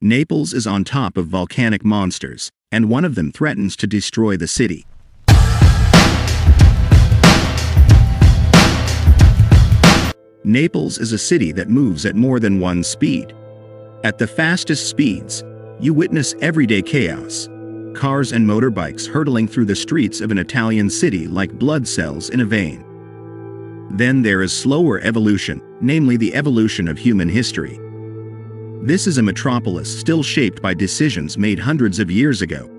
Naples is on top of volcanic monsters, and one of them threatens to destroy the city. Naples is a city that moves at more than one speed. At the fastest speeds, you witness everyday chaos. Cars and motorbikes hurtling through the streets of an Italian city like blood cells in a vein. Then there is slower evolution, namely the evolution of human history. This is a metropolis still shaped by decisions made hundreds of years ago.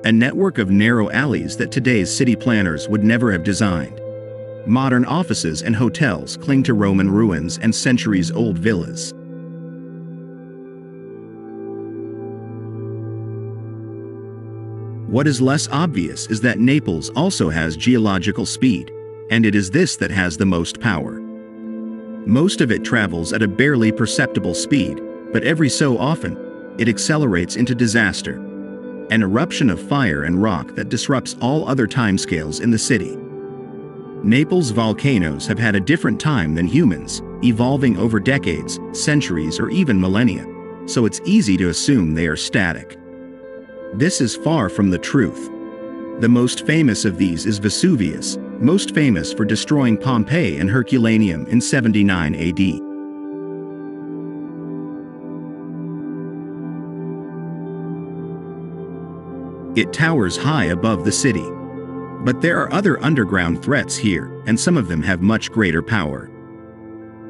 A network of narrow alleys that today's city planners would never have designed. Modern offices and hotels cling to Roman ruins and centuries-old villas. What is less obvious is that Naples also has geological speed, and it is this that has the most power. Most of it travels at a barely perceptible speed, but every so often, it accelerates into disaster. An eruption of fire and rock that disrupts all other timescales in the city. Naples' volcanoes have had a different time than humans, evolving over decades, centuries, or even millennia, so it's easy to assume they are static. This is far from the truth. The most famous of these is Vesuvius, most famous for destroying Pompeii and Herculaneum in 79 AD. It towers high above the city. But there are other underground threats here, and some of them have much greater power.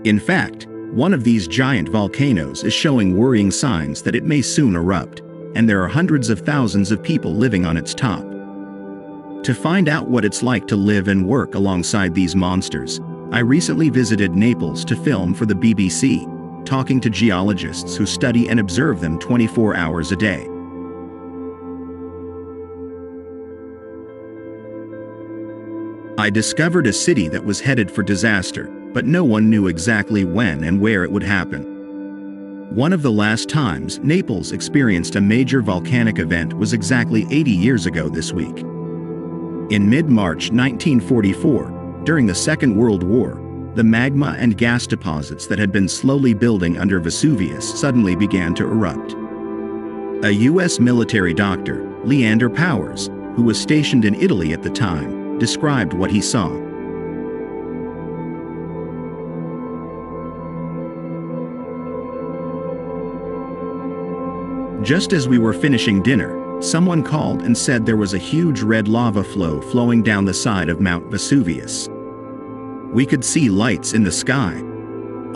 In fact, one of these giant volcanoes is showing worrying signs that it may soon erupt, and there are hundreds of thousands of people living on its top. To find out what it's like to live and work alongside these monsters, I recently visited Naples to film for the BBC, talking to geologists who study and observe them 24 hours a day. I discovered a city that was headed for disaster, but no one knew exactly when and where it would happen. One of the last times Naples experienced a major volcanic event was exactly 80 years ago this week. In mid-March 1944, during the Second World War, the magma and gas deposits that had been slowly building under Vesuvius suddenly began to erupt. A U.S. military doctor, Leander Powers, who was stationed in Italy at the time, described what he saw. Just as we were finishing dinner, someone called and said there was a huge red lava flow flowing down the side of Mount Vesuvius. We could see lights in the sky.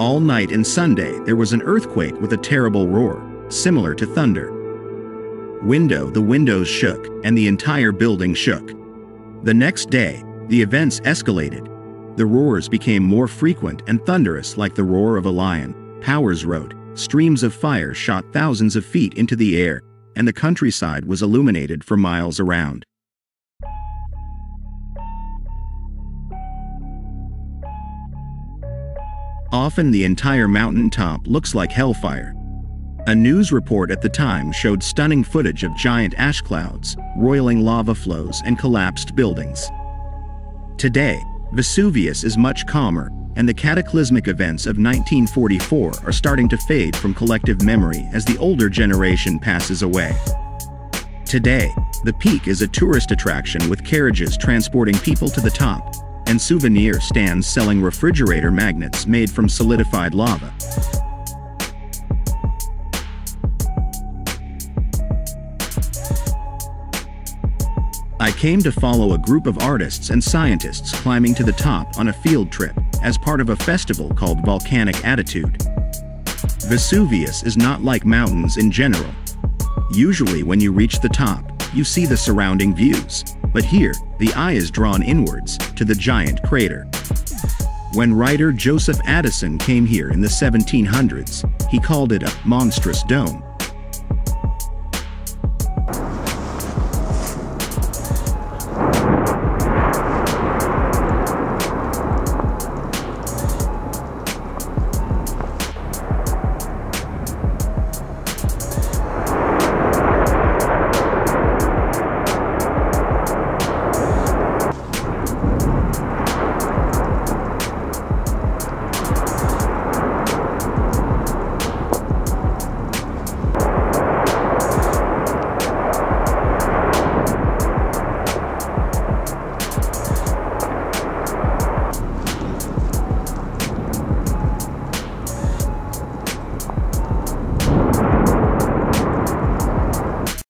All night and Sunday there was an earthquake with a terrible roar, similar to thunder. The windows shook, and the entire building shook. The next day, the events escalated. The roars became more frequent and thunderous like the roar of a lion, Powers wrote. Streams of fire shot thousands of feet into the air, and the countryside was illuminated for miles around. Often the entire mountaintop looks like hellfire. A news report at the time showed stunning footage of giant ash clouds, roiling lava flows, and collapsed buildings. Today, Vesuvius is much calmer, and the cataclysmic events of 1944 are starting to fade from collective memory as the older generation passes away. Today, the peak is a tourist attraction with carriages transporting people to the top, and souvenir stands selling refrigerator magnets made from solidified lava. I came to follow a group of artists and scientists climbing to the top on a field trip as part of a festival called Volcanic Attitude. Vesuvius is not like mountains in general. Usually when you reach the top, you see the surrounding views, but here, the eye is drawn inwards, to the giant crater. When writer Joseph Addison came here in the 1700s, he called it a monstrous dome,